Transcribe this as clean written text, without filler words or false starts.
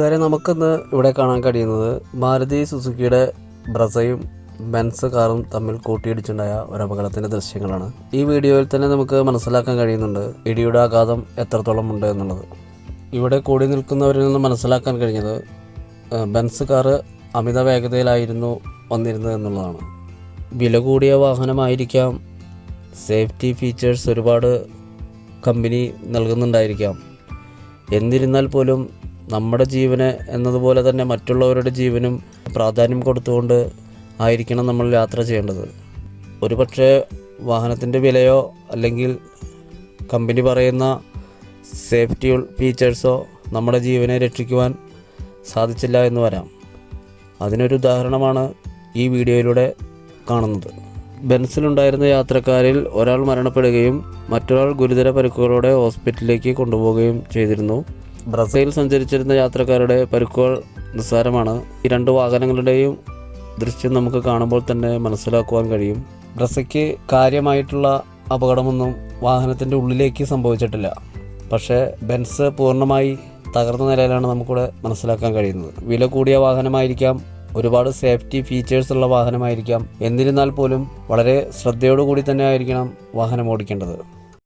കൂട്ടുകാരെ, നമുക്കിന്ന് ഇവിടെ കാണാൻ കഴിയുന്നത് മാരുതി സുസുക്കിയുടെ ബ്രസയും ബെൻസ് കാറും തമ്മിൽ കൂട്ടിയിടിച്ചുണ്ടായ ഒരു അപകടത്തിൻ്റെ ദൃശ്യങ്ങളാണ്. ഈ വീഡിയോയിൽ തന്നെ നമുക്ക് മനസ്സിലാക്കാൻ കഴിയുന്നുണ്ട് ഇടിയുടെ ആഘാതം എത്രത്തോളം ഉണ്ട് എന്നുള്ളത്. ഇവിടെ കൂടി നിൽക്കുന്നവരിൽ നിന്ന് മനസ്സിലാക്കാൻ കഴിഞ്ഞത് ബെൻസ് കാറ് അമിത വേഗതയിലായിരുന്നു വന്നിരുന്നത് എന്നുള്ളതാണ്. വില കൂടിയ വാഹനമായിരിക്കാം, സേഫ്റ്റി ഫീച്ചേഴ്സ് ഒരുപാട് കമ്പനി നൽകുന്നുണ്ടായിരിക്കാം. എന്നിരുന്നാൽ പോലും നമ്മുടെ ജീവന് എന്നതുപോലെ തന്നെ മറ്റുള്ളവരുടെ ജീവനും പ്രാധാന്യം കൊടുത്തുകൊണ്ട് ആയിരിക്കണം നമ്മൾ യാത്ര ചെയ്യേണ്ടത്. ഒരുപക്ഷെ വാഹനത്തിൻ്റെ വിലയോ അല്ലെങ്കിൽ കമ്പനി പറയുന്ന സേഫ്റ്റി ഫീച്ചേഴ്സോ നമ്മുടെ ജീവനെ രക്ഷിക്കുവാൻ സാധിച്ചില്ല എന്ന് വരാം. അതിനൊരു ഉദാഹരണമാണ് ഈ വീഡിയോയിലൂടെ കാണുന്നത്. ബെൻസിലുണ്ടായിരുന്ന യാത്രക്കാരിൽ ഒരാൾ മരണപ്പെടുകയും മറ്റൊരാൾ ഗുരുതര പരിക്കുകളോടെ ഹോസ്പിറ്റലിലേക്ക് കൊണ്ടുപോവുകയും ചെയ്തിരുന്നു. ബ്രസയിൽ സഞ്ചരിച്ചിരുന്ന യാത്രക്കാരുടെ പരിക്കുകൾ നിസ്സാരമാണ്. ഈ രണ്ട് വാഹനങ്ങളുടെയും ദൃശ്യം നമുക്ക് കാണുമ്പോൾ തന്നെ മനസ്സിലാക്കുവാൻ കഴിയും. ബ്രസയ്ക്ക് കാര്യമായിട്ടുള്ള അപകടമൊന്നും വാഹനത്തിൻ്റെ ഉള്ളിലേക്ക് സംഭവിച്ചിട്ടില്ല. പക്ഷേ ബെൻസ് പൂർണ്ണമായി തകർന്ന നിലയിലാണ് നമുക്കിവിടെ മനസ്സിലാക്കാൻ കഴിയുന്നത്. വില കൂടിയ വാഹനമായിരിക്കാം, ഒരുപാട് സേഫ്റ്റി ഫീച്ചേഴ്സ് ഉള്ള വാഹനമായിരിക്കാം. എന്നിരുന്നാൽ പോലും വളരെ ശ്രദ്ധയോടുകൂടി തന്നെ ആയിരിക്കണം വാഹനം ഓടിക്കേണ്ടത്.